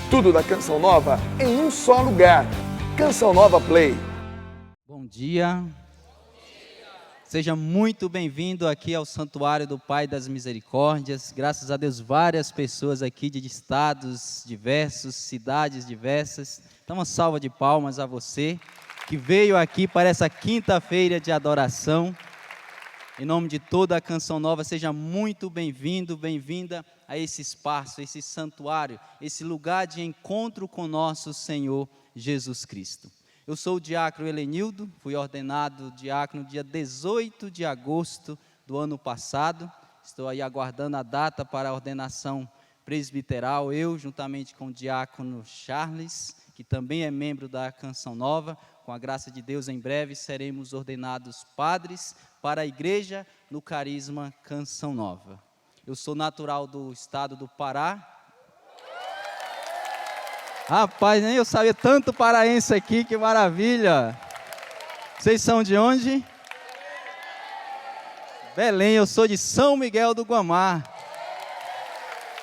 Tudo da Canção Nova em um só lugar. Canção Nova Play. Bom dia. Seja muito bem-vindo aqui ao Santuário do Pai das Misericórdias. Graças a Deus, várias pessoas aqui de estados diversos, cidades diversas. Então, uma salva de palmas a você que veio aqui para essa quinta-feira de adoração. Em nome de toda a Canção Nova, seja muito bem-vindo, bem-vinda a esse espaço, esse santuário, esse lugar de encontro com nosso Senhor Jesus Cristo. Eu sou o diácono Helenildo, fui ordenado diácono dia 18 de agosto do ano passado. Estou aí aguardando a data para a ordenação presbiteral, eu juntamente com o diácono Charles, que também é membro da Canção Nova. Com a graça de Deus, em breve seremos ordenados padres para a igreja no carisma Canção Nova. Eu sou natural do estado do Pará. Rapaz, nem eu sabia tanto paraense aqui, que maravilha! Vocês são de onde? Belém, eu sou de São Miguel do Guamá.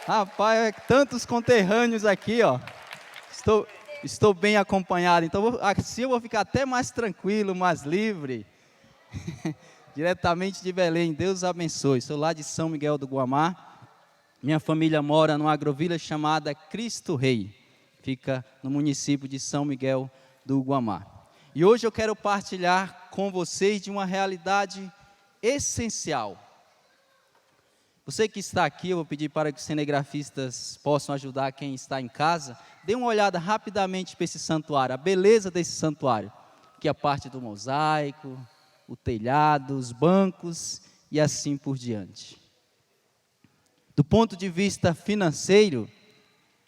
Rapaz, tantos conterrâneos aqui, ó. Estou bem acompanhado, então assim eu vou ficar até mais tranquilo, mais livre. Diretamente de Belém, Deus abençoe. Sou lá de São Miguel do Guamá. Minha família mora numa agrovila chamada Cristo Rei. Fica no município de São Miguel do Guamá. E hoje eu quero partilhar com vocês de uma realidade essencial. Você que está aqui, eu vou pedir para que os cinegrafistas possam ajudar quem está em casa. Dê uma olhada rapidamente para esse santuário, a beleza desse santuário. Aqui a parte do mosaico, o telhado, os bancos e assim por diante. Do ponto de vista financeiro,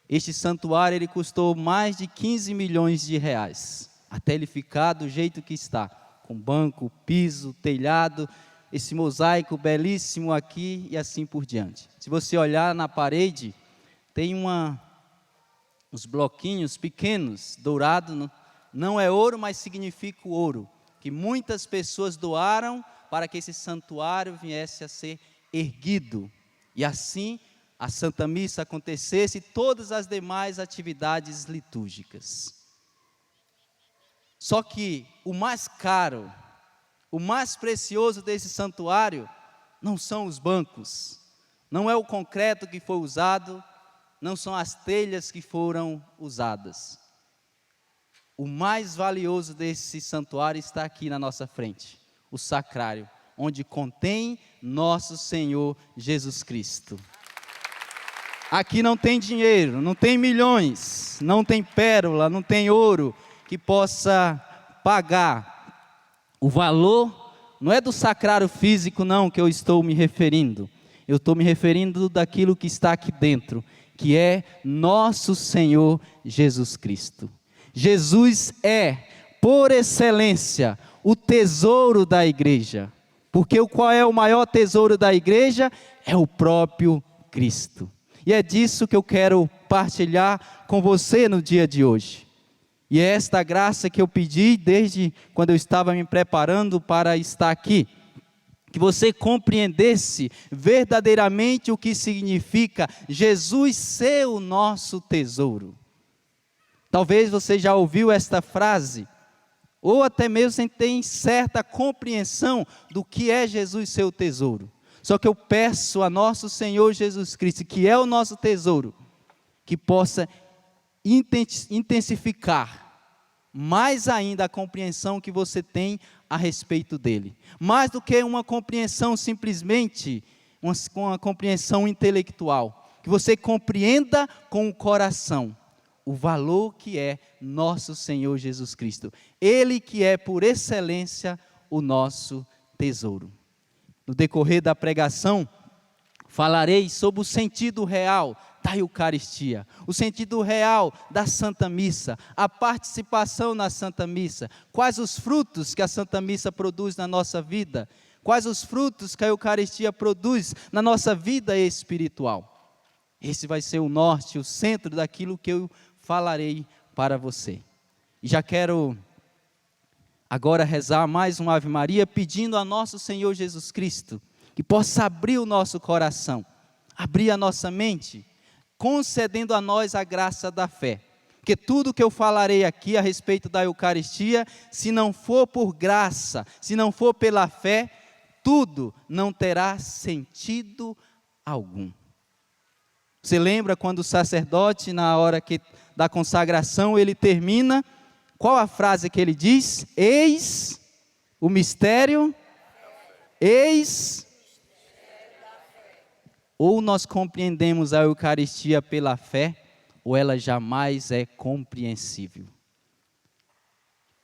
este santuário ele custou mais de 15 milhões de reais, até ele ficar do jeito que está, com banco, piso, telhado, esse mosaico belíssimo aqui e assim por diante. Se você olhar na parede, tem uns bloquinhos pequenos, dourado, não é ouro, mas significa o ouro, que muitas pessoas doaram para que esse santuário viesse a ser erguido, e assim a Santa Missa acontecesse e todas as demais atividades litúrgicas. Só que o mais caro, o mais precioso desse santuário não são os bancos, não é o concreto que foi usado, não são as telhas que foram usadas. O mais valioso desse santuário está aqui na nossa frente, o sacrário, onde contém nosso Senhor Jesus Cristo. Aqui não tem dinheiro, não tem milhões, não tem pérola, não tem ouro que possa pagar o valor. Não é do sacrário físico não que eu estou me referindo. Eu estou me referindo daquilo que está aqui dentro, que é nosso Senhor Jesus Cristo. Jesus é, por excelência, o tesouro da igreja. Porque qual é o maior tesouro da igreja? É o próprio Cristo. E é disso que eu quero partilhar com você no dia de hoje. E é esta graça que eu pedi desde quando eu estava me preparando para estar aqui. Que você compreendesse verdadeiramente o que significa Jesus ser o nosso tesouro. Talvez você já ouviu esta frase, ou até mesmo você tem certa compreensão do que é Jesus ser o tesouro. Só que eu peço a nosso Senhor Jesus Cristo, que é o nosso tesouro, que possa intensificar mais ainda a compreensão que você tem a respeito dele. Mais do que uma compreensão simplesmente, uma compreensão intelectual. Que você compreenda com o coração o valor que é nosso Senhor Jesus Cristo. Ele que é por excelência o nosso tesouro. No decorrer da pregação, falarei sobre o sentido real da Eucaristia, o sentido real da Santa Missa, a participação na Santa Missa, quais os frutos que a Santa Missa produz na nossa vida, quais os frutos que a Eucaristia produz na nossa vida espiritual. Esse vai ser o norte, o centro daquilo que eu falarei para você. E já quero agora rezar mais uma Ave Maria, pedindo a nosso Senhor Jesus Cristo, que possa abrir o nosso coração, abrir a nossa mente, concedendo a nós a graça da fé. Porque tudo que eu falarei aqui a respeito da Eucaristia, se não for por graça, se não for pela fé, tudo não terá sentido algum. Você lembra quando o sacerdote, na hora da consagração, ele termina, qual a frase que ele diz? Eis o mistério, eis. Ou nós compreendemos a Eucaristia pela fé, ou ela jamais é compreensível.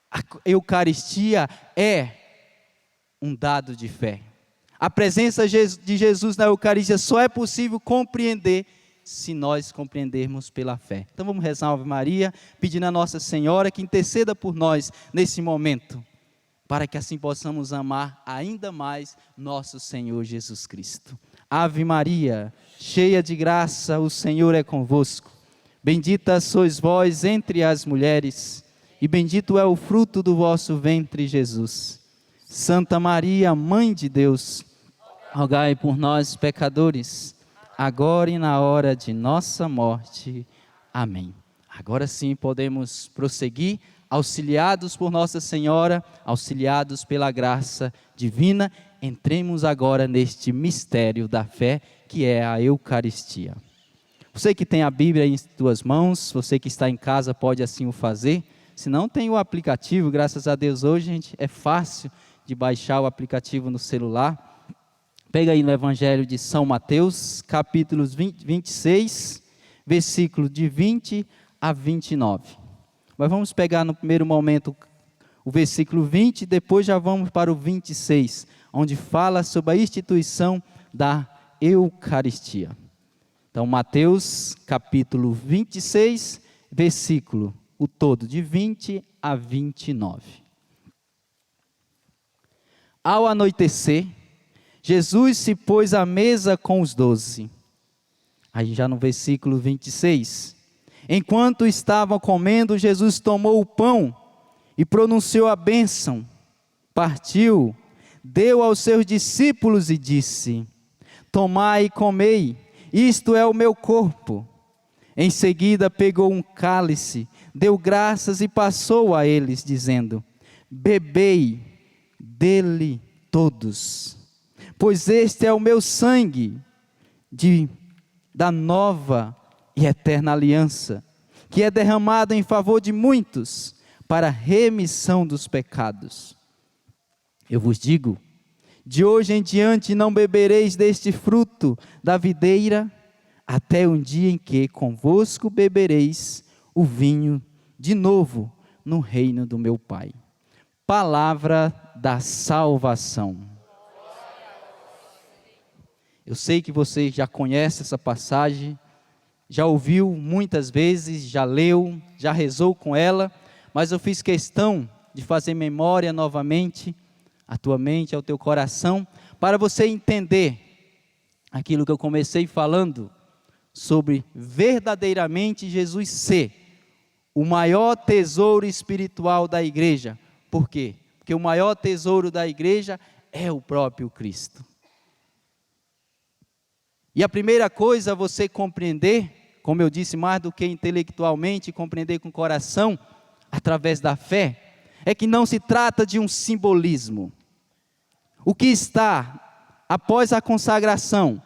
A Eucaristia é um dado de fé. A presença de Jesus na Eucaristia só é possível compreender se nós compreendermos pela fé. Então vamos rezar a Ave Maria, pedindo a Nossa Senhora que interceda por nós nesse momento, para que assim possamos amar ainda mais nosso Senhor Jesus Cristo. Ave Maria, cheia de graça, o Senhor é convosco. Bendita sois vós entre as mulheres, e bendito é o fruto do vosso ventre, Jesus. Santa Maria, Mãe de Deus, rogai por nós, pecadores, agora e na hora de nossa morte. Amém. Agora sim podemos prosseguir, auxiliados por Nossa Senhora, auxiliados pela graça divina. Entremos agora neste mistério da fé, que é a Eucaristia. Você que tem a Bíblia em suas mãos, você que está em casa pode assim o fazer. Se não tem o aplicativo, graças a Deus hoje, gente, é fácil de baixar o aplicativo no celular. Pega aí no Evangelho de São Mateus, capítulos 26, versículo de 20 a 29. Mas vamos pegar no primeiro momento o versículo 20, depois já vamos para o 26, onde fala sobre a instituição da Eucaristia. Então, Mateus, capítulo 26, versículo, o todo, de 20 a 29. Ao anoitecer, Jesus se pôs à mesa com os 12. Aí já no versículo 26. Enquanto estavam comendo, Jesus tomou o pão e pronunciou a bênção, partiu, deu aos seus discípulos e disse: tomai e comei, isto é o meu corpo. Em seguida pegou um cálice, deu graças e passou a eles, dizendo: bebei dele todos, pois este é o meu sangue da nova e eterna aliança, que é derramado em favor de muitos, para a remissão dos pecados. Eu vos digo, de hoje em diante não bebereis deste fruto da videira, até um dia em que convosco bebereis o vinho de novo no reino do meu Pai. Palavra da salvação. Eu sei que você já conhece essa passagem, já ouviu muitas vezes, já leu, já rezou com ela, mas eu fiz questão de fazer memória novamente, à tua mente, ao teu coração, para você entender aquilo que eu comecei falando, sobre verdadeiramente Jesus ser o maior tesouro espiritual da igreja. Por quê? Porque o maior tesouro da igreja é o próprio Cristo. E a primeira coisa a você compreender, como eu disse, mais do que intelectualmente, compreender com o coração, através da fé, é que não se trata de um simbolismo. O que está após a consagração,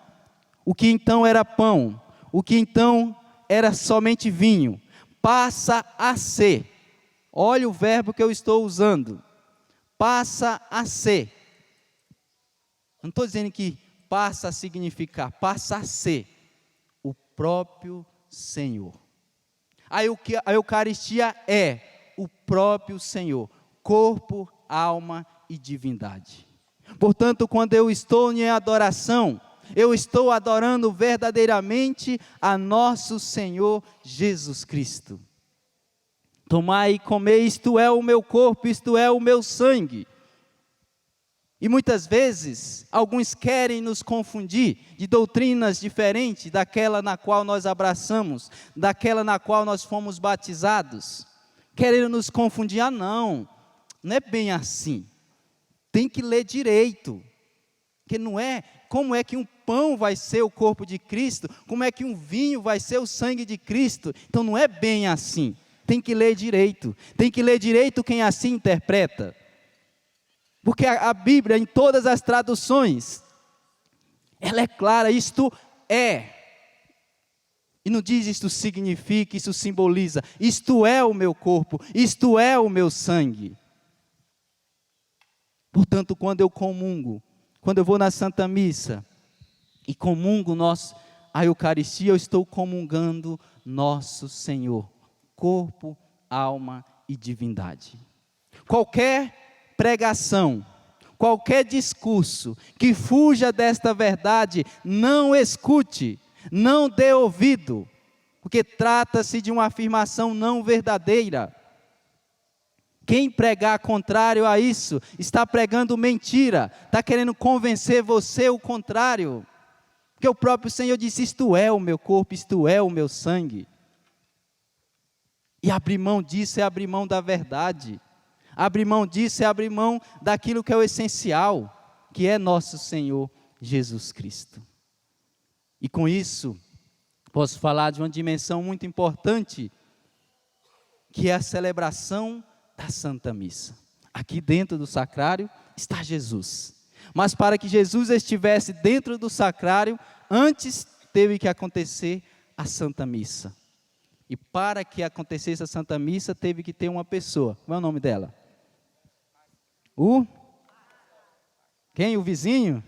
o que então era pão, o que então era somente vinho, passa a ser, olha o verbo que eu estou usando, passa a ser. Não estou dizendo que passa a significar, passa a ser o próprio Senhor. A Eucaristia é o próprio Senhor, corpo, alma e divindade. Portanto, quando eu estou em adoração, eu estou adorando verdadeiramente a nosso Senhor Jesus Cristo. Tomai e comei, isto é o meu corpo, isto é o meu sangue. E muitas vezes, alguns querem nos confundir de doutrinas diferentes daquela na qual nós abraçamos, daquela na qual nós fomos batizados. Querem nos confundir, não é bem assim. Tem que ler direito, porque não é como é que um pão vai ser o corpo de Cristo, como é que um vinho vai ser o sangue de Cristo. Então não é bem assim, tem que ler direito quem assim interpreta. Porque a Bíblia, em todas as traduções, ela é clara, isto é. E não diz isto significa, isso simboliza. Isto é o meu corpo, isto é o meu sangue. Portanto, quando eu comungo, quando eu vou na Santa Missa e comungo a Eucaristia, eu estou comungando nosso Senhor, corpo, alma e divindade. Qualquer pregação, qualquer discurso que fuja desta verdade, não escute, não dê ouvido, porque trata-se de uma afirmação não verdadeira. Quem pregar contrário a isso, está pregando mentira, está querendo convencer você o contrário, porque o próprio Senhor disse, isto é o meu corpo, isto é o meu sangue. E abrir mão disso é abrir mão da verdade, abrir mão disso é abrir mão daquilo que é o essencial, que é nosso Senhor Jesus Cristo. E com isso, posso falar de uma dimensão muito importante, que é a celebração da Santa Missa. Aqui dentro do sacrário está Jesus. Mas para que Jesus estivesse dentro do sacrário, antes teve que acontecer a Santa Missa. E para que acontecesse a Santa Missa, teve que ter uma pessoa. Qual é o nome dela? Quem? O vizinho?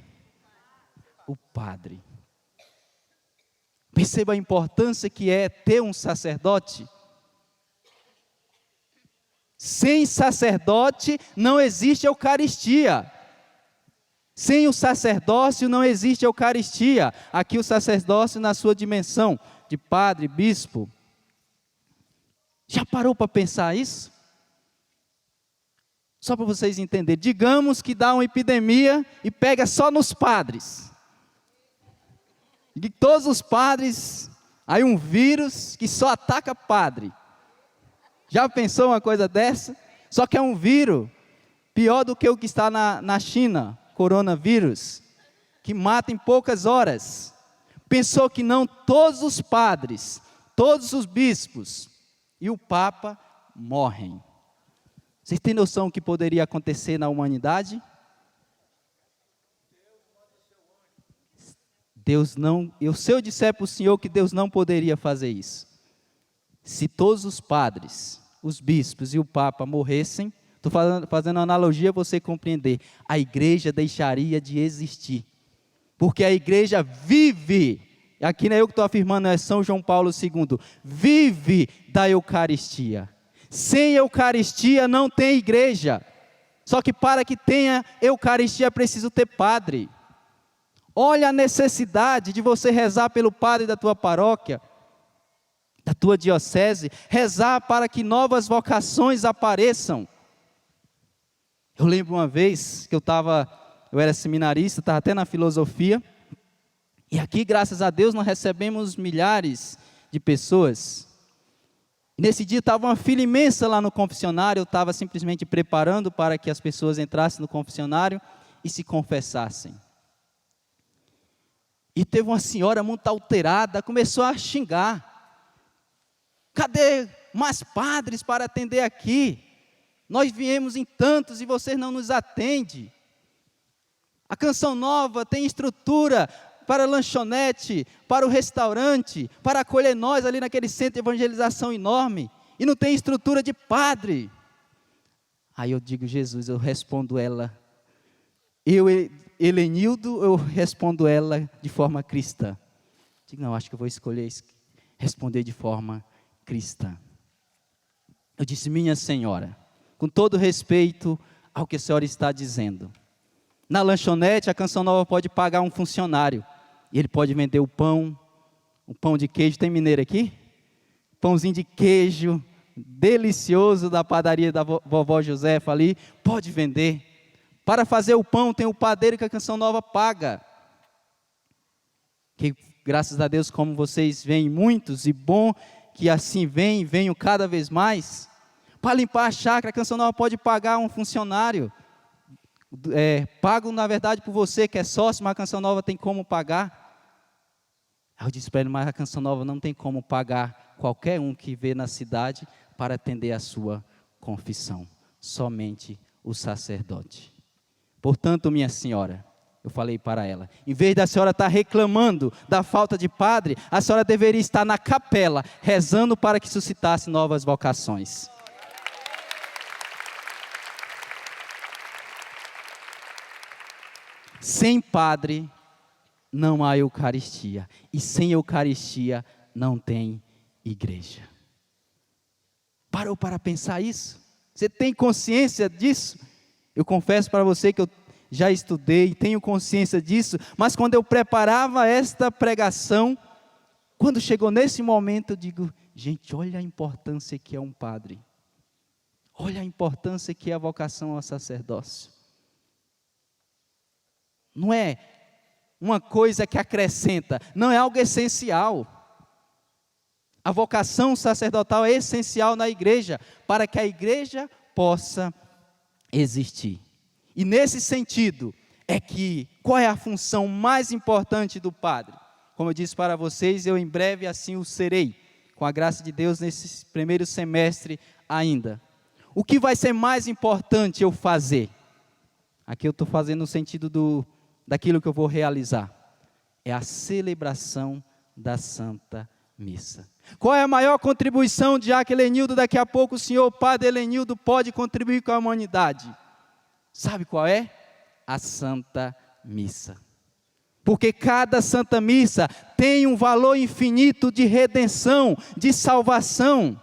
O padre. Perceba a importância que é ter um sacerdote. Sem sacerdote não existe Eucaristia. Sem o sacerdócio não existe Eucaristia. Aqui o sacerdócio na sua dimensão de padre, bispo. Já parou para pensar isso? Só para vocês entenderem. Digamos que dá uma epidemia e pega só nos padres. De todos os padres, aí um vírus que só ataca padre. Já pensou uma coisa dessa? Só que é um vírus pior do que o que está na China, coronavírus, que mata em poucas horas. Pensou que não todos os padres, todos os bispos e o Papa morrem. Vocês têm noção do que poderia acontecer na humanidade? Se eu disser para o Senhor que Deus não poderia fazer isso, se todos os padres, os bispos e o Papa morressem, estou fazendo uma analogia para você compreender, a igreja deixaria de existir, porque a igreja vive, aqui não é eu que estou afirmando, é São João Paulo II, vive da Eucaristia. Sem Eucaristia não tem igreja, só que para que tenha Eucaristia é preciso ter padre. Olha a necessidade de você rezar pelo padre da tua paróquia, da tua diocese, rezar para que novas vocações apareçam. Eu lembro uma vez que eu era seminarista, estava até na filosofia, e aqui, graças a Deus, nós recebemos milhares de pessoas. Nesse dia estava uma fila imensa lá no confessionário, eu estava simplesmente preparando para que as pessoas entrassem no confessionário e se confessassem. E teve uma senhora muito alterada, começou a xingar. Cadê mais padres para atender aqui? Nós viemos em tantos e vocês não nos atendem. A Canção Nova tem estrutura para lanchonete, para o restaurante, para acolher nós ali naquele centro de evangelização enorme. E não tem estrutura de padre. Aí eu digo, Jesus, eu respondo ela. Helenildo, eu respondo ela de forma cristã. Digo, não, acho que eu vou escolher responder de forma cristã. Eu disse, minha senhora, com todo respeito ao que a senhora está dizendo, na lanchonete a Canção Nova pode pagar um funcionário, e ele pode vender o pão de queijo, tem mineiro aqui? Pãozinho de queijo, delicioso da padaria da vovó Josefa ali, pode vender. Para fazer o pão tem o padeiro que a Canção Nova paga. Que graças a Deus, como vocês veem muitos, e bom que assim venham cada vez mais. Para limpar a chácara, a Canção Nova pode pagar um funcionário pago na verdade por você que é sócio, mas a Canção Nova tem como pagar? Aí eu disse para ele, mas a Canção Nova não tem como pagar qualquer um que vê na cidade para atender a sua confissão, somente o sacerdote. Portanto, minha senhora, eu falei para ela, em vez da senhora estar reclamando da falta de padre, a senhora deveria estar na capela, rezando para que suscitasse novas vocações. Sem padre não há Eucaristia, e sem Eucaristia não tem igreja. Parou para pensar isso? Você tem consciência disso? Eu confesso para você que eu já estudei, tenho consciência disso, mas quando eu preparava esta pregação, quando chegou nesse momento, eu digo, gente, olha a importância que é um padre. Olha a importância que é a vocação ao sacerdócio. Não é uma coisa que acrescenta, não é algo essencial. A vocação sacerdotal é essencial na igreja, para que a igreja possa existir. E nesse sentido, qual é a função mais importante do padre? Como eu disse para vocês, eu em breve assim o serei, com a graça de Deus, nesse primeiro semestre ainda. O que vai ser mais importante eu fazer? Aqui eu estou fazendo no sentido daquilo que eu vou realizar. É a celebração da Santa Missa. Qual é a maior contribuição de Jacques Helenildo? Daqui a pouco o senhor Padre Helenildo pode contribuir com a humanidade. Sabe qual é? A Santa Missa. Porque cada Santa Missa tem um valor infinito de redenção, de salvação.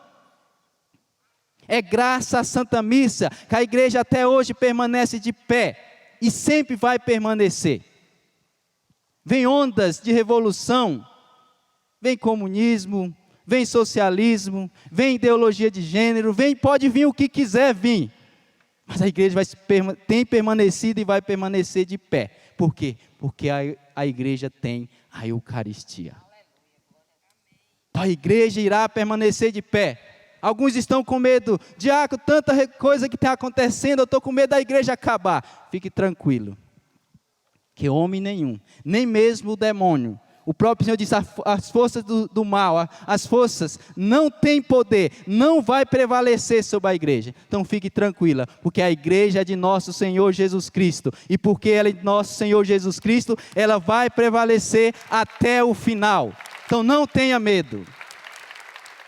É graças à Santa Missa que a igreja até hoje permanece de pé e sempre vai permanecer. Vem ondas de revolução, vem comunismo, vem socialismo, vem ideologia de gênero, pode vir o que quiser vir. Mas a igreja tem permanecido e vai permanecer de pé. Por quê? Porque a igreja tem a Eucaristia. Então a igreja irá permanecer de pé. Alguns estão com medo, diácono, tanta coisa que está acontecendo, eu estou com medo da igreja acabar. Fique tranquilo, que homem nenhum, nem mesmo o demônio, o próprio Senhor disse, as forças do mal, as forças não têm poder, não vai prevalecer sobre a igreja. Então fique tranquila, porque a igreja é de nosso Senhor Jesus Cristo, e porque ela é de nosso Senhor Jesus Cristo, ela vai prevalecer até o final. Então não tenha medo.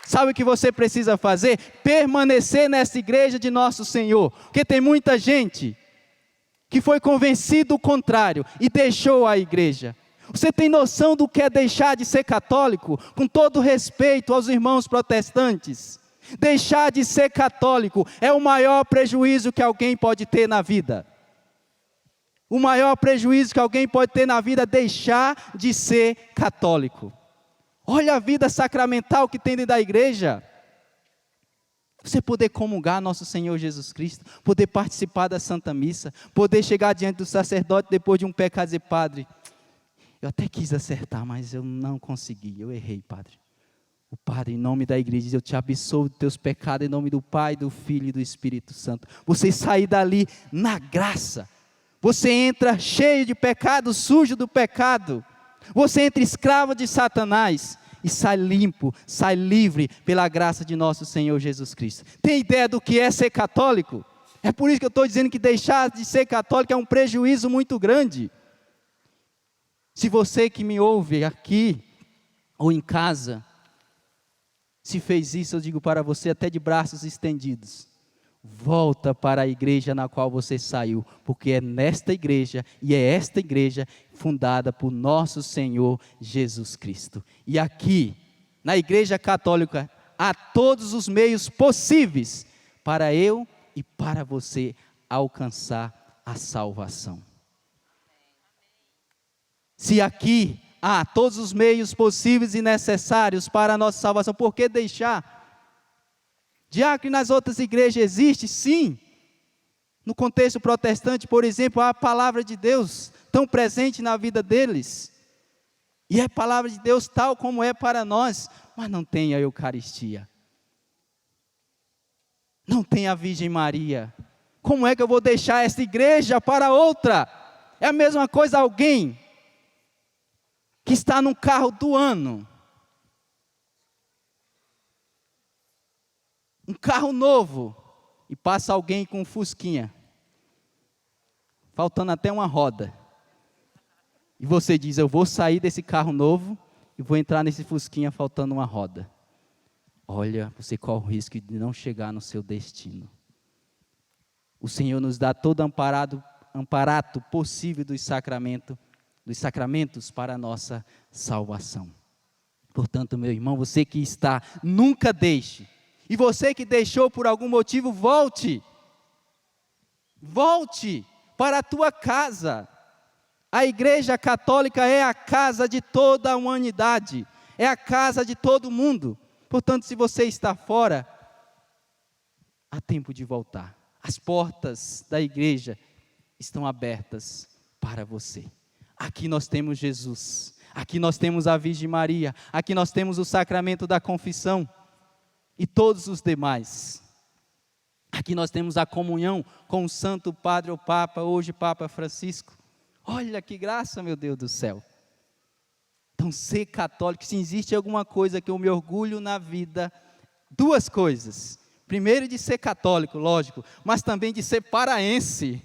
Sabe o que você precisa fazer? Permanecer nessa igreja de nosso Senhor, porque tem muita gente que foi convencido do contrário e deixou a igreja. Você tem noção do que é deixar de ser católico? Com todo respeito aos irmãos protestantes, deixar de ser católico é o maior prejuízo que alguém pode ter na vida. O maior prejuízo que alguém pode ter na vida é deixar de ser católico. Olha a vida sacramental que tem dentro da igreja. Você poder comungar nosso Senhor Jesus Cristo, poder participar da Santa Missa, poder chegar diante do sacerdote depois de um pecado e dizer, padre, eu até quis acertar, mas eu não consegui, eu errei, padre. O padre, em nome da igreja, diz, eu te absolvo dos teus pecados, em nome do Pai, do Filho e do Espírito Santo. Você sair dali na graça. Você entra cheio de pecado, sujo do pecado. Você entra escravo de Satanás e sai limpo, sai livre pela graça de nosso Senhor Jesus Cristo. Tem ideia do que é ser católico? É por isso que eu estou dizendo que deixar de ser católico é um prejuízo muito grande. Se você que me ouve aqui ou em casa, se fez isso, eu digo para você até de braços estendidos, volta para a igreja na qual você saiu, porque é nesta igreja e é esta igreja fundada por nosso Senhor Jesus Cristo. E aqui, na igreja católica, há todos os meios possíveis para eu e para você alcançar a salvação. Se aqui há todos os meios possíveis e necessários para a nossa salvação, por que deixar? Diácono, nas outras igrejas existe? Sim. No contexto protestante, por exemplo, há a palavra de Deus tão presente na vida deles. E é a palavra de Deus tal como é para nós, mas não tem a Eucaristia. Não tem a Virgem Maria Como é que eu vou deixar esta igreja para outra? É a mesma coisa alguém que está num carro do ano. Um carro novo. E passa alguém com um fusquinha. Faltando até uma roda. E você diz, eu vou sair desse carro novo e vou entrar nesse fusquinha faltando uma roda. Olha, você corre o risco de não chegar no seu destino. O Senhor nos dá todo amparato possível dos sacramentos para a nossa salvação. Portanto, meu irmão, você que está, nunca deixe. E você que deixou por algum motivo, volte. Volte para a tua casa. A Igreja Católica é a casa de toda a humanidade. É a casa de todo mundo. Portanto, se você está fora, há tempo de voltar. As portas da igreja estão abertas para você. Aqui nós temos Jesus. Aqui nós temos a Virgem Maria. Aqui nós temos o sacramento da confissão. E todos os demais. Aqui nós temos a comunhão com o Santo Padre, o Papa, hoje Papa Francisco. Olha que graça, meu Deus do céu. Então, ser católico, se existe alguma coisa que eu me orgulho na vida, duas coisas. Primeiro, de ser católico, lógico, mas também de ser paraense.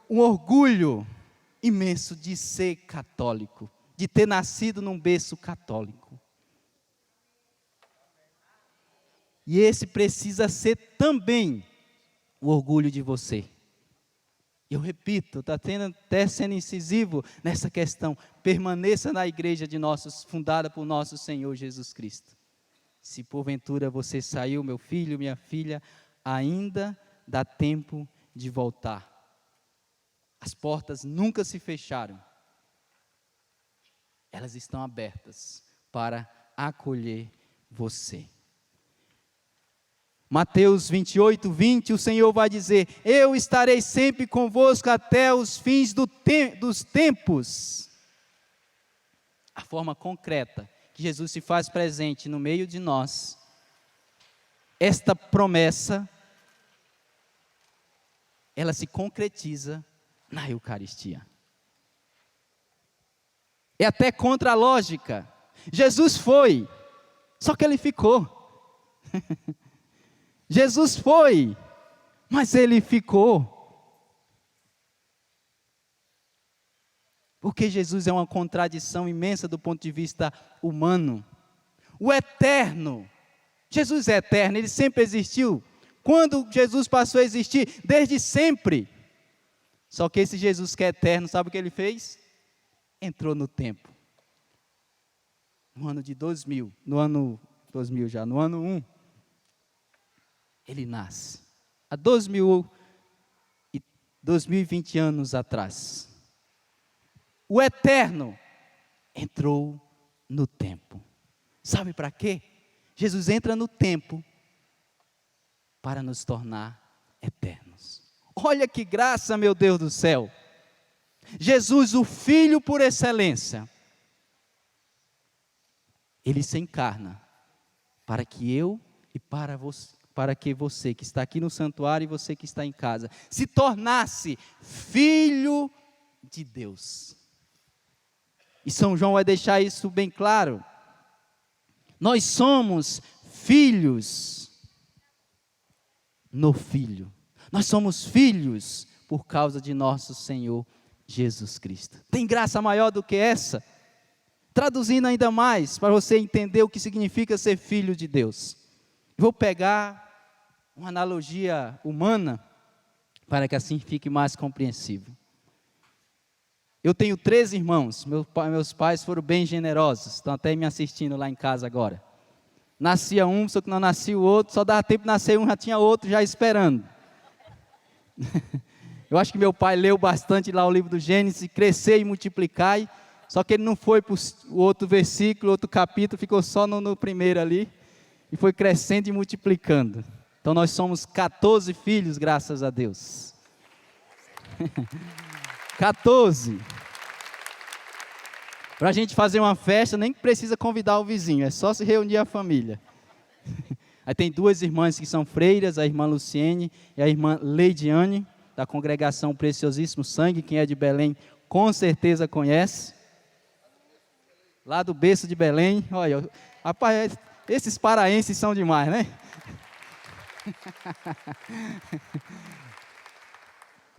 Um orgulho imenso de ser católico, de ter nascido num berço católico. E esse precisa ser também o orgulho de você. Eu repito, está até sendo incisivo nessa questão. Permaneça na igreja fundada por nosso Senhor Jesus Cristo. Se porventura você saiu, meu filho, minha filha, ainda dá tempo de voltar. As portas nunca se fecharam. Elas estão abertas para acolher você. Mateus 28, 20, o Senhor vai dizer, eu estarei sempre convosco até os fins dos tempos. A forma concreta que Jesus se faz presente no meio de nós, esta promessa, ela se concretiza na Eucaristia. É até contra a lógica. Jesus foi, só que ele ficou. Jesus foi, mas ele ficou. Porque Jesus é uma contradição imensa do ponto de vista humano. O eterno, Jesus é eterno, ele sempre existiu. Quando Jesus passou a existir? Desde sempre. Só que esse Jesus que é eterno, sabe o que ele fez? Entrou no tempo. No ano de 2000, no ano 1, ele nasce. Há 2020 anos atrás. O eterno entrou no tempo. Sabe para quê? Jesus entra no tempo para nos tornar eternos. Olha que graça, meu Deus do céu. Jesus, o Filho por excelência, ele se encarna para que eu e para que você que está aqui no santuário e você que está em casa, se tornasse filho de Deus. E São João vai deixar isso bem claro. Nós somos filhos no Filho. Nós somos filhos por causa de nosso Senhor Jesus Cristo. Tem graça maior do que essa? Traduzindo ainda mais, para você entender o que significa ser filho de Deus. Vou pegar uma analogia humana, para que assim fique mais compreensível. Eu tenho 3 irmãos, meus pais foram bem generosos, estão até me assistindo lá em casa agora. Nascia um, só que não nascia o outro, só dava tempo de nascer um, já tinha outro já esperando. Eu acho que meu pai leu bastante lá o livro do Gênesis, crescer e multiplicar, só que ele não foi para o outro versículo, outro capítulo, ficou só no primeiro ali, e foi crescendo e multiplicando. Então nós somos 14 filhos, graças a Deus. 14. Para a gente fazer uma festa, nem precisa convidar o vizinho, é só se reunir a família. Aí tem duas irmãs que são freiras, a irmã Luciene e a irmã Leidiane, da congregação Preciosíssimo Sangue. Quem é de Belém com certeza conhece. Lá do berço de Belém. Olha, rapaz, esses paraenses são demais, né?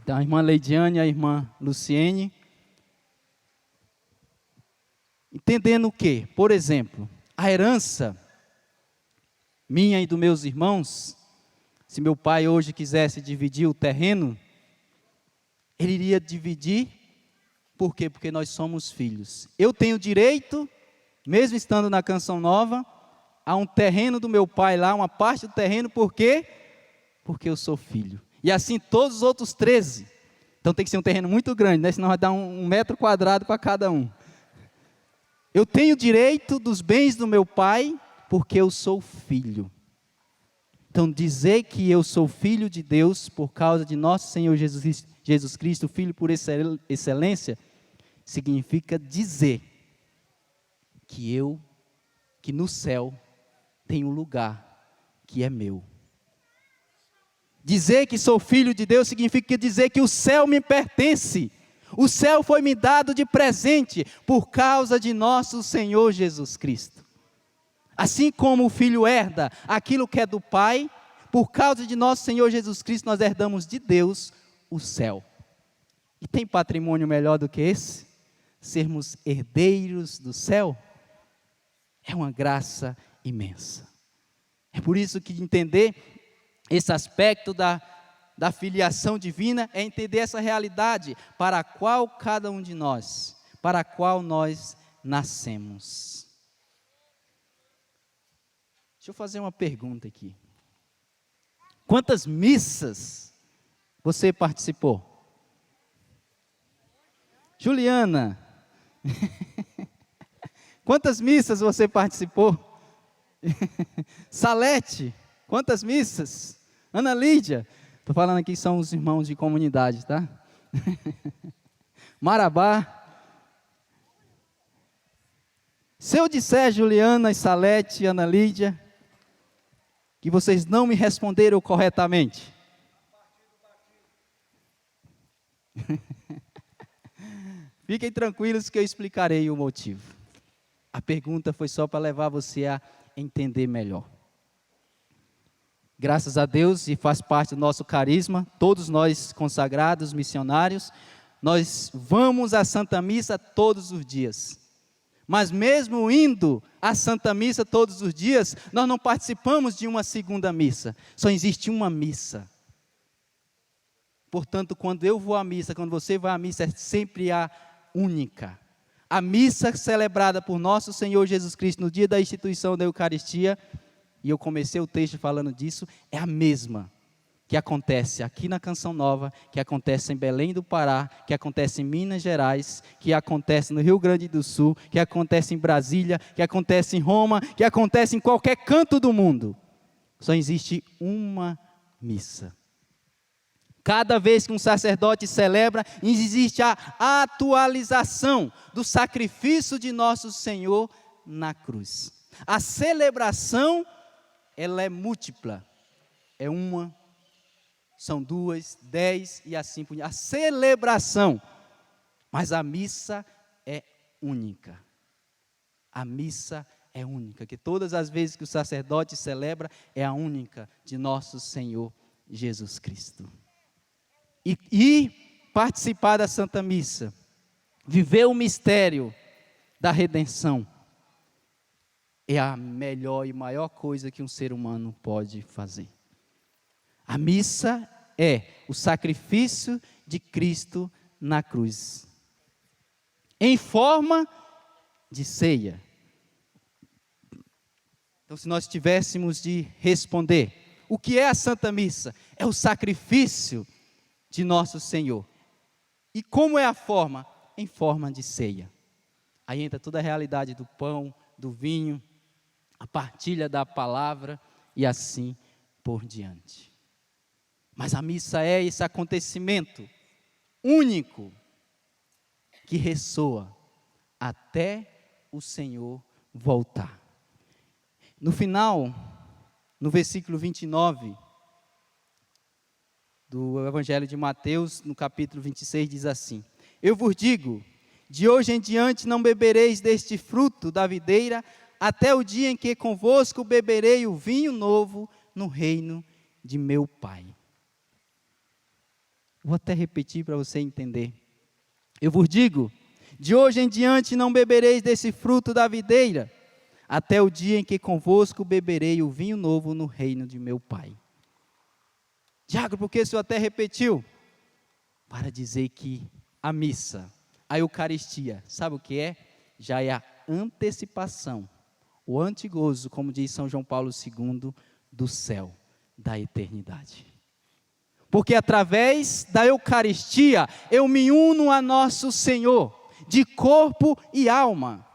Então, a irmã Leidiane e a irmã Luciene. Entendendo o quê? Por exemplo, a herança minha e dos meus irmãos, se meu pai hoje quisesse dividir o terreno, ele iria dividir, por quê? Porque nós somos filhos. Eu tenho direito, mesmo estando na Canção Nova, a um terreno do meu pai lá, uma parte do terreno, por quê? Porque eu sou filho. E assim todos os outros 13. Então tem que ser um terreno muito grande, né? Senão vai dar um metro quadrado para cada um. Eu tenho direito dos bens do meu pai, porque eu sou filho. Então dizer que eu sou filho de Deus, por causa de nosso Senhor Jesus Cristo, Filho por excelência, significa dizer que no céu tem um lugar que é meu. Dizer que sou filho de Deus significa dizer que o céu me pertence. O céu foi me dado de presente por causa de nosso Senhor Jesus Cristo. Assim como o filho herda aquilo que é do Pai, por causa de nosso Senhor Jesus Cristo, nós herdamos de Deus o céu. E tem patrimônio melhor do que esse? Sermos herdeiros do céu? É uma graça imensa. É por isso que entender esse aspecto da filiação divina é entender essa realidade para a qual cada um de nós, para a qual nós nascemos. Deixa eu fazer uma pergunta aqui. Quantas missas você participou? Juliana, quantas missas você participou? Salete, quantas missas? Ana Lídia, estou falando aqui, são os irmãos de comunidade, tá? Marabá. Se eu disser, Juliana e Salete, Ana Lídia, que vocês não me responderam corretamente. Fiquem tranquilos que eu explicarei o motivo. A pergunta foi só para levar você a entender melhor. Graças a Deus, e faz parte do nosso carisma, todos nós consagrados, missionários, nós vamos à Santa Missa todos os dias. Mas mesmo indo à Santa Missa todos os dias, nós não participamos de uma segunda missa. Só existe uma missa. Portanto, quando eu vou à missa, quando você vai à missa, é sempre a única. A missa celebrada por nosso Senhor Jesus Cristo no dia da instituição da Eucaristia, e eu comecei o texto falando disso, é a mesma que acontece aqui na Canção Nova, que acontece em Belém do Pará, que acontece em Minas Gerais, que acontece no Rio Grande do Sul, que acontece em Brasília, que acontece em Roma, que acontece em qualquer canto do mundo. Só existe uma missa. Cada vez que um sacerdote celebra, existe a atualização do sacrifício de nosso Senhor na cruz. A celebração, ela é múltipla. É uma, são 2, 10 e assim por diante. A celebração, mas a missa é única. A missa é única, que todas as vezes que o sacerdote celebra, é a única de nosso Senhor Jesus Cristo. E participar da Santa Missa, viver o mistério da redenção, é a melhor e maior coisa que um ser humano pode fazer. A missa é o sacrifício de Cristo na cruz, em forma de ceia. Então, se nós tivéssemos de responder, o que é a Santa Missa? É o sacrifício de nosso Senhor. E como é a forma? Em forma de ceia. Aí entra toda a realidade do pão, do vinho, a partilha da palavra e assim por diante. Mas a missa é esse acontecimento único que ressoa até o Senhor voltar. No final, no versículo 29 do Evangelho de Mateus, no capítulo 26, diz assim: eu vos digo, de hoje em diante não bebereis deste fruto da videira, até o dia em que convosco beberei o vinho novo no reino de meu Pai. Vou até repetir para você entender. Eu vos digo, de hoje em diante não bebereis desse fruto da videira, até o dia em que convosco beberei o vinho novo no reino de meu Pai. Tiago, por que o senhor até repetiu? Para dizer que a missa, a Eucaristia, sabe o que é? Já é a antecipação, o antegozo, como diz São João Paulo II, do céu, da eternidade. Porque através da Eucaristia, eu me uno a nosso Senhor, de corpo e alma.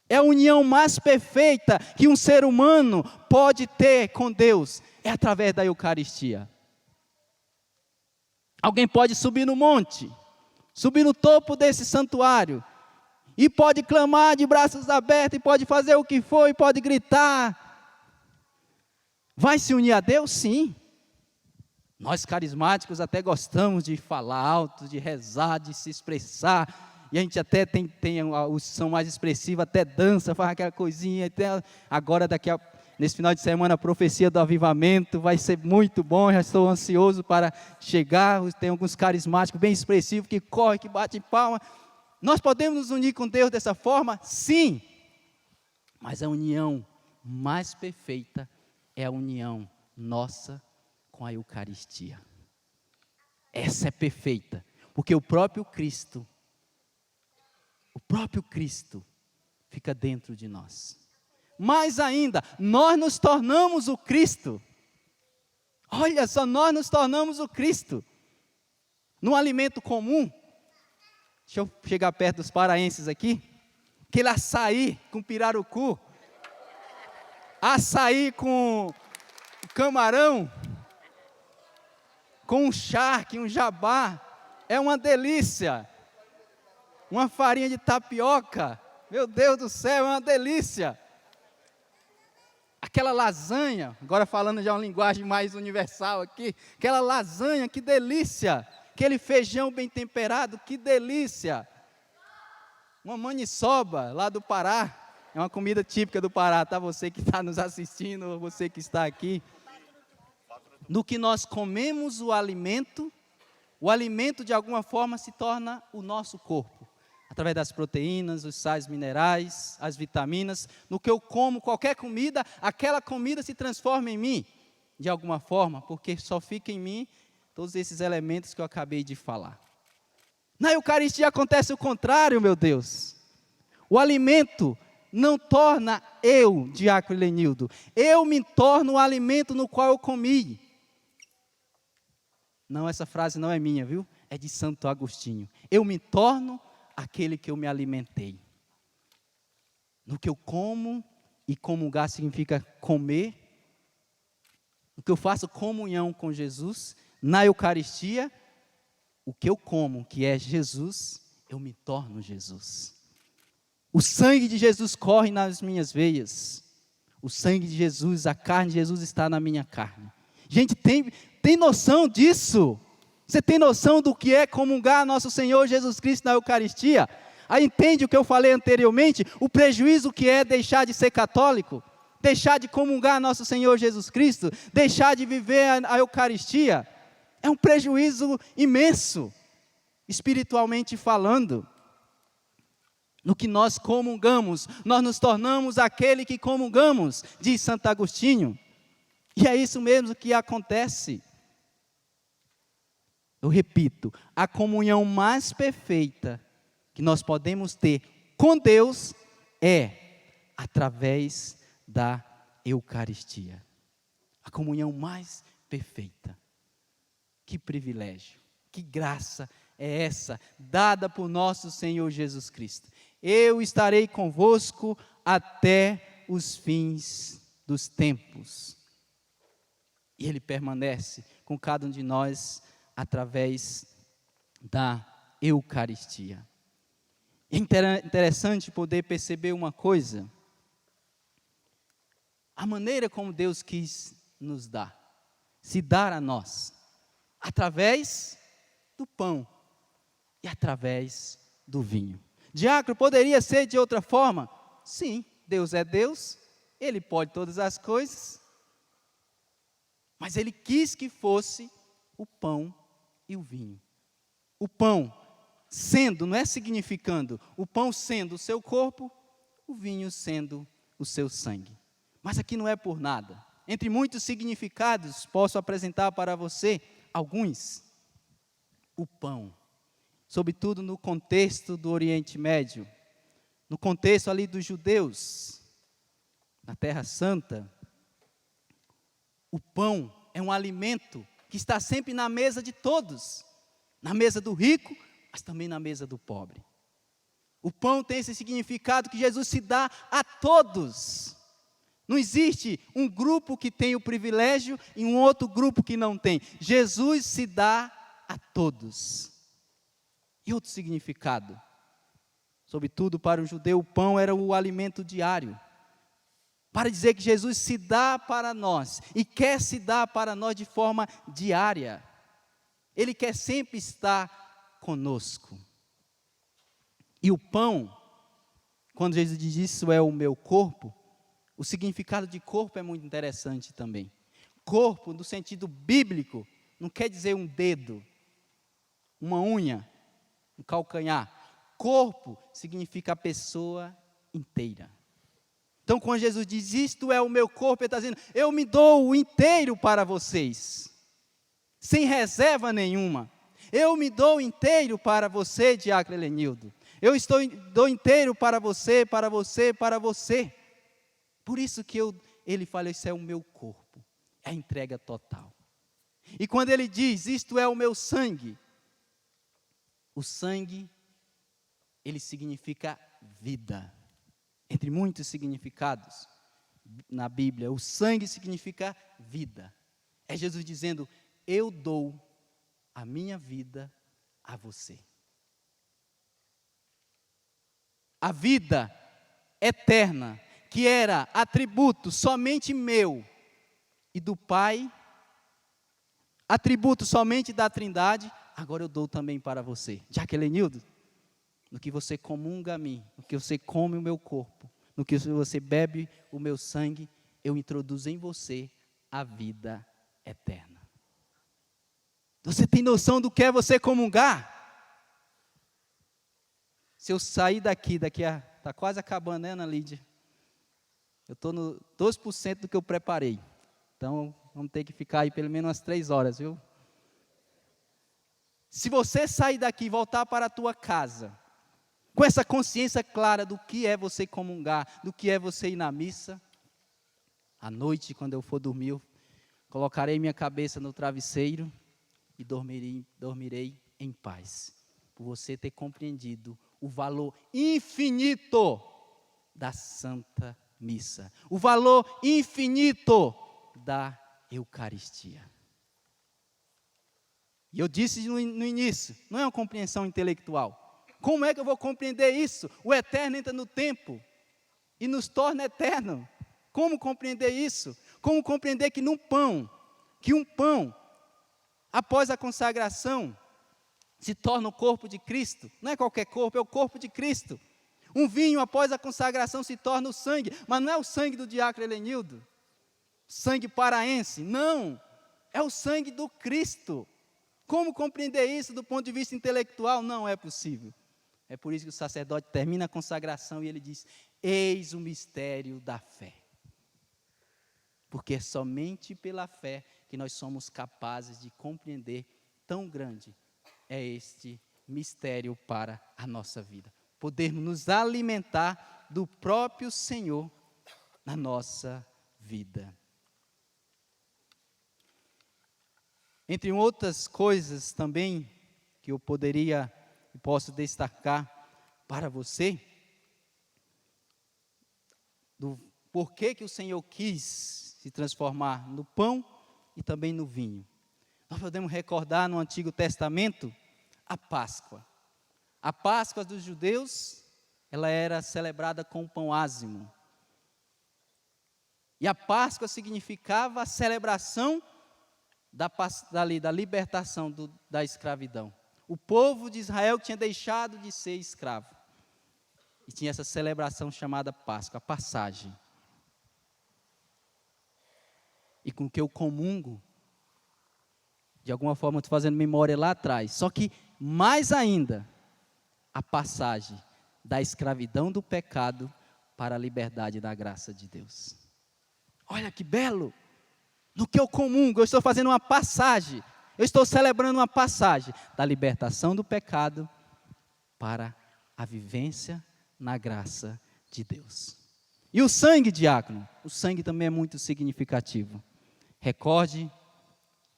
É a união mais perfeita que um ser humano pode ter com Deus, é através da Eucaristia. Alguém pode subir no monte, subir no topo desse santuário, e pode clamar de braços abertos, e pode fazer o que for, e pode gritar. Vai se unir a Deus? Sim. Nós carismáticos até gostamos de falar alto, de rezar, de se expressar, e a gente até tem o som mais expressivo, até dança, faz aquela coisinha, até agora nesse final de semana a profecia do avivamento vai ser muito bom, já estou ansioso para chegar, tem alguns carismáticos bem expressivos, que correm, que batem palma. Nós podemos nos unir com Deus dessa forma? Sim, mas a união mais perfeita é a união nossa com a Eucaristia. Essa é perfeita, porque o próprio Cristo fica dentro de nós. Mais ainda, nós nos tornamos o Cristo. Olha só, nós nos tornamos o Cristo. Num alimento comum, deixa eu chegar perto dos paraenses aqui, aquele açaí com pirarucu, açaí com camarão, com um charque, um jabá, é uma delícia. Uma farinha de tapioca, meu Deus do céu, é uma delícia. Aquela lasanha, agora falando já uma linguagem mais universal aqui, aquela lasanha, que delícia. Aquele feijão bem temperado, que delícia. Uma maniçoba lá do Pará, é uma comida típica do Pará, tá? Você que está nos assistindo, você que está aqui. No que nós comemos o alimento de alguma forma se torna o nosso corpo. Através das proteínas, os sais minerais, as vitaminas. No que eu como qualquer comida, aquela comida se transforma em mim, de alguma forma, porque só fica em mim todos esses elementos que eu acabei de falar. Na Eucaristia acontece o contrário, meu Deus. O alimento não torna eu, diácono Lenildo, eu me torno o alimento no qual eu comi. Não, essa frase não é minha, viu? É de Santo Agostinho. Eu me torno aquele que eu me alimentei. No que eu como, e comungar significa comer. No que eu faço comunhão com Jesus, na Eucaristia, o que eu como, que é Jesus, eu me torno Jesus. O sangue de Jesus corre nas minhas veias. O sangue de Jesus, a carne de Jesus está na minha carne. Gente, tem noção disso? Você tem noção do que é comungar nosso Senhor Jesus Cristo na Eucaristia? Aí entende o que eu falei anteriormente? O prejuízo que é deixar de ser católico? Deixar de comungar nosso Senhor Jesus Cristo? Deixar de viver a Eucaristia? É um prejuízo imenso, espiritualmente falando. No que nós comungamos, nós nos tornamos aquele que comungamos, diz Santo Agostinho. E é isso mesmo que acontece. Eu repito, a comunhão mais perfeita que nós podemos ter com Deus é através da Eucaristia. A comunhão mais perfeita. Que privilégio, que graça é essa, dada por nosso Senhor Jesus Cristo. Eu estarei convosco até os fins dos tempos. E Ele permanece com cada um de nós através da Eucaristia. É interessante poder perceber uma coisa. A maneira como Deus quis nos dar, se dar a nós, através do pão e através do vinho. Diácono, poderia ser de outra forma? Sim, Deus é Deus, Ele pode todas as coisas, mas Ele quis que fosse o pão e o vinho. O pão sendo, não é significando, o pão sendo o seu corpo, o vinho sendo o seu sangue. Mas aqui não é por nada. Entre muitos significados, posso apresentar para você alguns. O pão, sobretudo no contexto do Oriente Médio, no contexto ali dos judeus, na Terra Santa, o pão é um alimento que está sempre na mesa de todos, na mesa do rico, mas também na mesa do pobre. O pão tem esse significado que Jesus se dá a todos. Não existe um grupo que tem o privilégio e um outro grupo que não tem. Jesus se dá a todos. E outro significado, sobretudo para o judeu, o pão era o alimento diário. Para dizer que Jesus se dá para nós e quer se dar para nós de forma diária. Ele quer sempre estar conosco. E o pão, quando Jesus diz isso é o meu corpo, o significado de corpo é muito interessante também. Corpo, no sentido bíblico, não quer dizer um dedo, uma unha, um calcanhar. Corpo significa a pessoa inteira. Então, quando Jesus diz, isto é o meu corpo, Ele está dizendo, eu me dou o inteiro para vocês, sem reserva nenhuma. Eu me dou inteiro para você, diácono Helenildo. Dou inteiro para você, para você, para você. Por isso que ele fala, isso é o meu corpo, é a entrega total. E quando ele diz, isto é o meu sangue, o sangue, ele significa vida. Entre muitos significados na Bíblia, o sangue significa vida. É Jesus dizendo, eu dou a minha vida a você. A vida eterna, que era atributo somente meu e do Pai, atributo somente da Trindade, agora eu dou também para você. Jaquelenildo, no que você comunga a mim, no que você come o meu corpo, no que você bebe o meu sangue, eu introduzo em você a vida eterna. Você tem noção do que é você comungar? Se eu sair daqui está quase acabando, né, Ana Lídia? Eu estou no 2% do que eu preparei. Então, vamos ter que ficar aí pelo menos umas 3 horas, viu? Se você sair daqui e voltar para a tua casa, com essa consciência clara do que é você comungar, do que é você ir na missa, à noite, quando eu for dormir, eu colocarei minha cabeça no travesseiro e dormirei em paz, por você ter compreendido o valor infinito da Santa Missa, o valor infinito da Eucaristia. E eu disse no início, não é uma compreensão intelectual. Como é que eu vou compreender isso? O eterno entra no tempo e nos torna eterno. Como compreender isso? Como compreender que um pão, após a consagração, se torna o corpo de Cristo? Não é qualquer corpo, é o corpo de Cristo. Um vinho, após a consagração, se torna o sangue, mas não é o sangue do diácono Helenildo, sangue paraense, não, é o sangue do Cristo. Como compreender isso do ponto de vista intelectual? Não é possível. É por isso que o sacerdote termina a consagração e ele diz, eis o mistério da fé. Porque é somente pela fé que nós somos capazes de compreender tão grande é este mistério para a nossa vida. Podermos nos alimentar do próprio Senhor na nossa vida. Entre outras coisas também que eu posso destacar para você, do porquê que o Senhor quis se transformar no pão e também no vinho. Nós podemos recordar no Antigo Testamento a Páscoa. A Páscoa dos judeus, ela era celebrada com o pão ázimo. E a Páscoa significava a celebração da libertação da escravidão. O povo de Israel tinha deixado de ser escravo. E tinha essa celebração chamada Páscoa, a passagem. E com que eu comungo, de alguma forma estou fazendo memória lá atrás. Só que, mais ainda, a passagem da escravidão do pecado para a liberdade da graça de Deus. Olha que belo! No que eu comungo, eu estou fazendo uma passagem. Eu estou celebrando uma passagem da libertação do pecado para a vivência na graça de Deus. E o sangue, diácono? O sangue também é muito significativo. Recorde,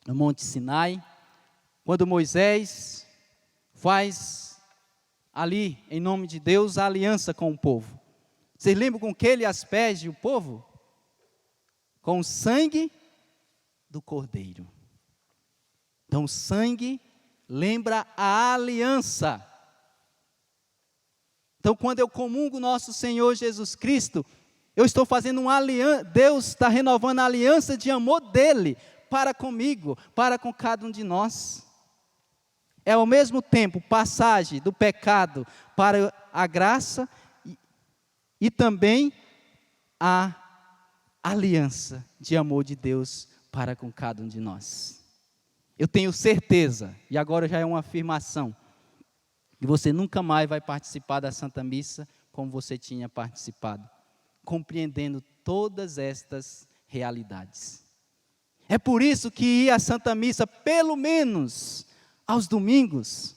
no Monte Sinai, quando Moisés faz ali, em nome de Deus, a aliança com o povo. Vocês lembram com que ele asperge o povo? Com o sangue do Cordeiro. Então, o sangue lembra a aliança. Então, quando eu comungo nosso Senhor Jesus Cristo, eu estou fazendo uma aliança, Deus está renovando a aliança de amor dele para comigo, para com cada um de nós. É ao mesmo tempo passagem do pecado para a graça e também a aliança de amor de Deus para com cada um de nós. Eu tenho certeza, e agora já é uma afirmação, que você nunca mais vai participar da Santa Missa como você tinha participado, compreendendo todas estas realidades. É por isso que ir à Santa Missa, pelo menos aos domingos,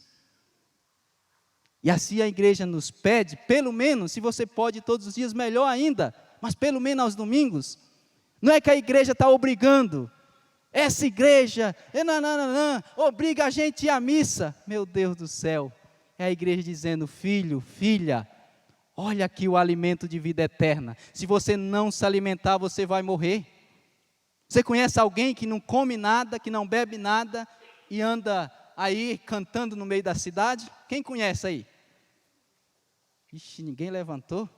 e assim a igreja nos pede, pelo menos, se você pode todos os dias, melhor ainda, mas pelo menos aos domingos. Não é que a igreja está obrigando, essa igreja, obriga a gente a ir à missa. Meu Deus do céu, é a igreja dizendo, filho, filha, olha aqui o alimento de vida eterna. Se você não se alimentar, você vai morrer. Você conhece alguém que não come nada, que não bebe nada e anda aí cantando no meio da cidade? Quem conhece aí? Ixi, ninguém levantou?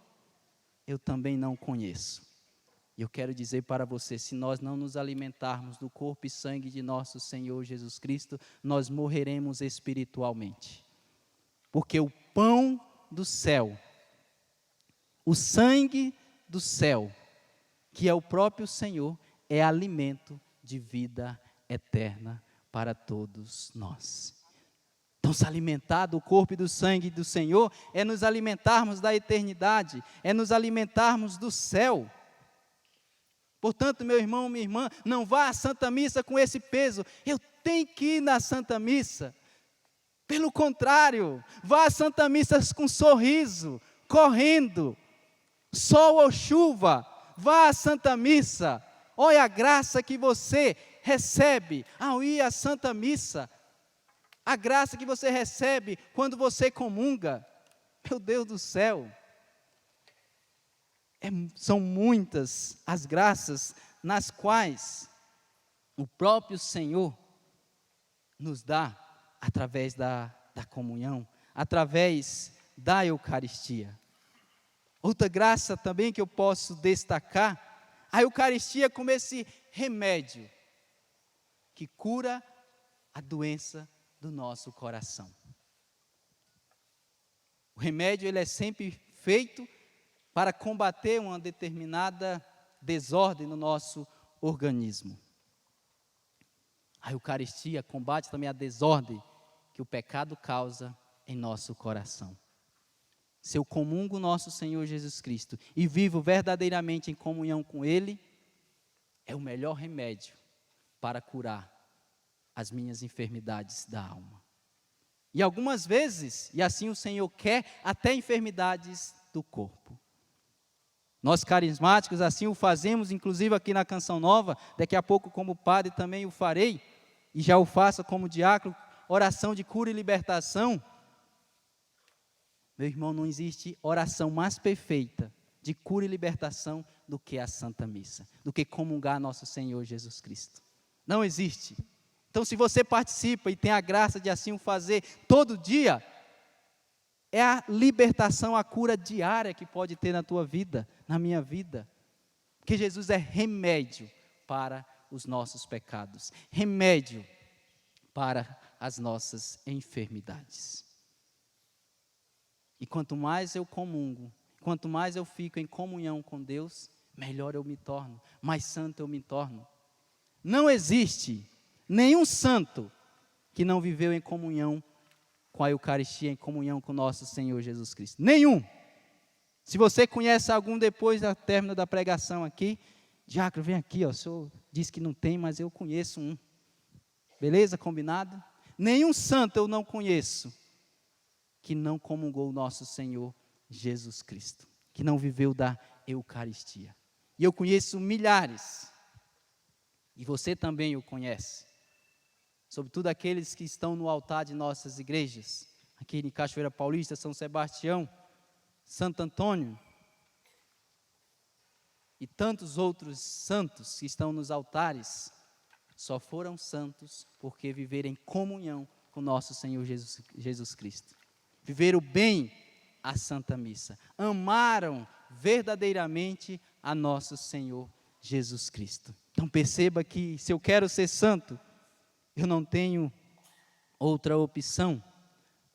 Eu também não conheço. E eu quero dizer para você, se nós não nos alimentarmos do corpo e sangue de nosso Senhor Jesus Cristo, nós morreremos espiritualmente. Porque o pão do céu, o sangue do céu, que é o próprio Senhor, é alimento de vida eterna para todos nós. Então, se alimentar do corpo e do sangue do Senhor é nos alimentarmos da eternidade, é nos alimentarmos do céu. Portanto, meu irmão, minha irmã, não vá à Santa Missa com esse peso. Eu tenho que ir na Santa Missa. Pelo contrário, vá à Santa Missa com sorriso, correndo, sol ou chuva, vá à Santa Missa. Olha a graça que você recebe ao ir à Santa Missa. A graça que você recebe quando você comunga. Meu Deus do céu. São muitas as graças nas quais o próprio Senhor nos dá através da comunhão, através da Eucaristia. Outra graça também que eu posso destacar, a Eucaristia como esse remédio que cura a doença do nosso coração. O remédio ele é sempre feito para combater uma determinada desordem no nosso organismo. A Eucaristia combate também a desordem que o pecado causa em nosso coração. Se eu comungo nosso Senhor Jesus Cristo e vivo verdadeiramente em comunhão com Ele, é o melhor remédio para curar as minhas enfermidades da alma. E algumas vezes, e assim o Senhor quer, até enfermidades do corpo. Nós carismáticos assim o fazemos, inclusive aqui na Canção Nova, daqui a pouco como padre também o farei, e já o faço como diácono, oração de cura e libertação. Meu irmão, não existe oração mais perfeita de cura e libertação do que a Santa Missa, do que comungar nosso Senhor Jesus Cristo. Não existe. Então, se você participa e tem a graça de assim o fazer todo dia, é a libertação, a cura diária que pode ter na tua vida, na minha vida. Porque Jesus é remédio para os nossos pecados, remédio para as nossas enfermidades. E quanto mais eu comungo, quanto mais eu fico em comunhão com Deus, melhor eu me torno, mais santo eu me torno. Não existe nenhum santo que não viveu em comunhão com a Eucaristia, em comunhão com nosso Senhor Jesus Cristo. Nenhum. Se você conhece algum depois da término da pregação aqui, diácono, vem aqui, ó, o senhor disse que não tem, mas eu conheço um. Beleza? Combinado? Nenhum santo eu não conheço que não comungou o nosso Senhor Jesus Cristo, que não viveu da Eucaristia. E eu conheço milhares, e você também o conhece, sobretudo aqueles que estão no altar de nossas igrejas, aqui em Cachoeira Paulista, São Sebastião, Santo Antônio, e tantos outros santos que estão nos altares, só foram santos porque viveram em comunhão com nosso Senhor Jesus Cristo. Viveram bem a Santa Missa, amaram verdadeiramente a nosso Senhor Jesus Cristo. Então perceba que se eu quero ser santo, eu não tenho outra opção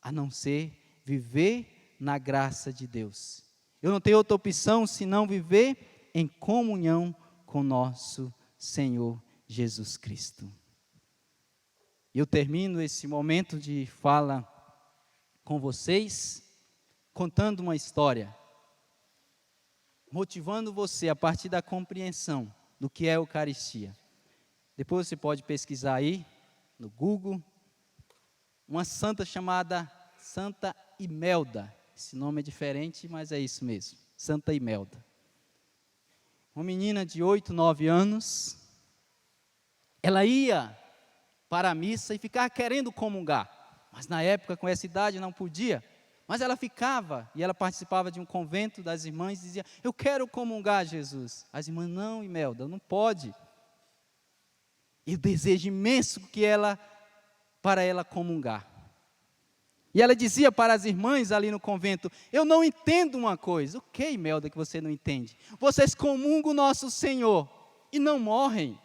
a não ser viver na graça de Deus. Eu não tenho outra opção senão viver em comunhão com nosso Senhor Jesus Cristo. Eu termino esse momento de fala com vocês contando uma história, motivando você a partir da compreensão do que é a Eucaristia. Depois você pode pesquisar aí no Google, uma santa chamada Santa Imelda. Esse nome é diferente, mas é isso mesmo, Santa Imelda. Uma menina de 8, 9 anos, ela ia para a missa e ficava querendo comungar, mas na época com essa idade não podia, mas ela ficava e ela participava de um convento das irmãs e dizia, eu quero comungar Jesus. As irmãs, não Imelda, não pode. E o desejo imenso para ela comungar. E ela dizia para as irmãs ali no convento, eu não entendo uma coisa. O que, Imelda, que você não entende? Vocês comungam o nosso Senhor e não morrem.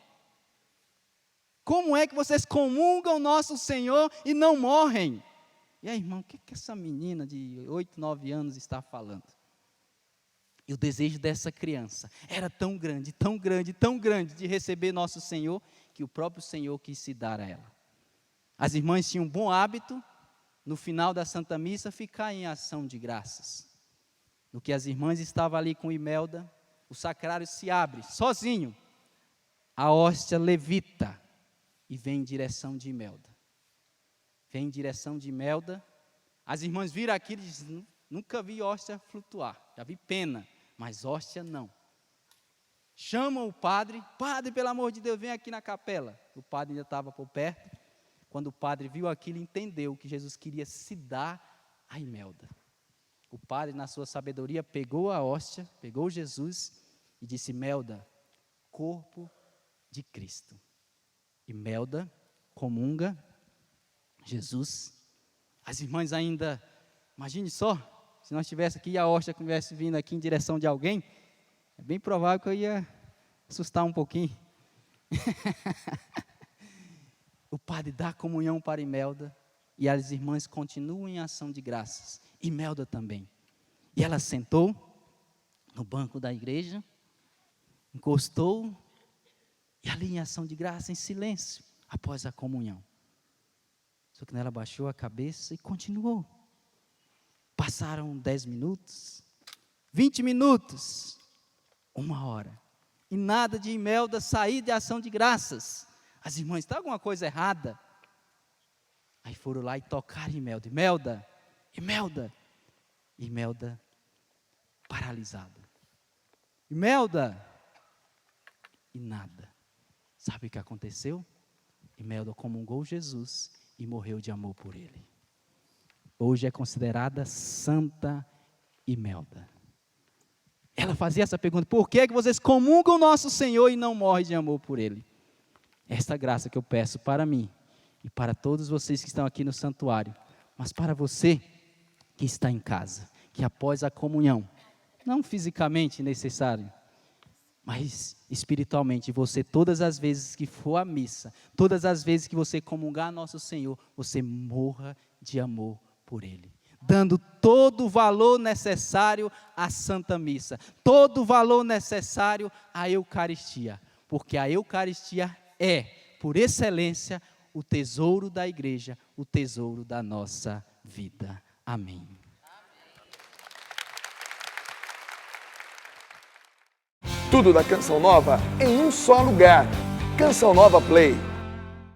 Como é que vocês comungam o nosso Senhor e não morrem? E aí, irmão, o que essa menina de 8, 9 anos está falando? E o desejo dessa criança era tão grande, tão grande, tão grande de receber nosso Senhor, que o próprio Senhor quis se dar a ela. As irmãs tinham um bom hábito, no final da Santa Missa, ficar em ação de graças. No que as irmãs estavam ali com Imelda, o sacrário se abre, sozinho, a hóstia levita e vem em direção de Imelda. Vem em direção de Imelda, as irmãs viram aquilo e dizem, nunca vi hóstia flutuar, já vi pena, mas hóstia não. Chamam o padre, pelo amor de Deus, vem aqui na capela. O padre ainda estava por perto. Quando o padre viu aquilo, entendeu que Jesus queria se dar a Imelda. O padre, na sua sabedoria, pegou a hóstia, pegou Jesus e disse, Imelda, corpo de Cristo. Imelda comunga Jesus. As irmãs ainda, imagine só, se nós estivéssemos aqui e a hóstia estivesse vindo aqui em direção de alguém, é bem provável que eu ia assustar um pouquinho. O padre dá comunhão para Imelda e as irmãs continuam em ação de graças. Imelda também. E ela sentou no banco da igreja, encostou e ali em ação de graça, em silêncio, após a comunhão. Só que ela baixou a cabeça e continuou. Passaram 10 minutos, 20 minutos, 1 hora. E nada de Imelda sair de ação de graças. As irmãs, está alguma coisa errada? Aí foram lá e tocaram Imelda. Imelda, Imelda. Imelda paralisada. Imelda. E nada. Sabe o que aconteceu? Imelda comungou Jesus e morreu de amor por ele. Hoje é considerada Santa Imelda. Ela fazia essa pergunta, por que é que vocês comungam o nosso Senhor e não morrem de amor por ele? Esta graça que eu peço para mim e para todos vocês que estão aqui no santuário, mas para você que está em casa, que após a comunhão, não fisicamente necessário, mas espiritualmente, você todas as vezes que for à missa, todas as vezes que você comungar nosso Senhor, você morra de amor por Ele, dando todo o valor necessário à Santa Missa, todo o valor necessário à Eucaristia, porque a Eucaristia é, por excelência, o tesouro da igreja, o tesouro da nossa vida. Amém. Tudo da Canção Nova em um só lugar. Canção Nova Play.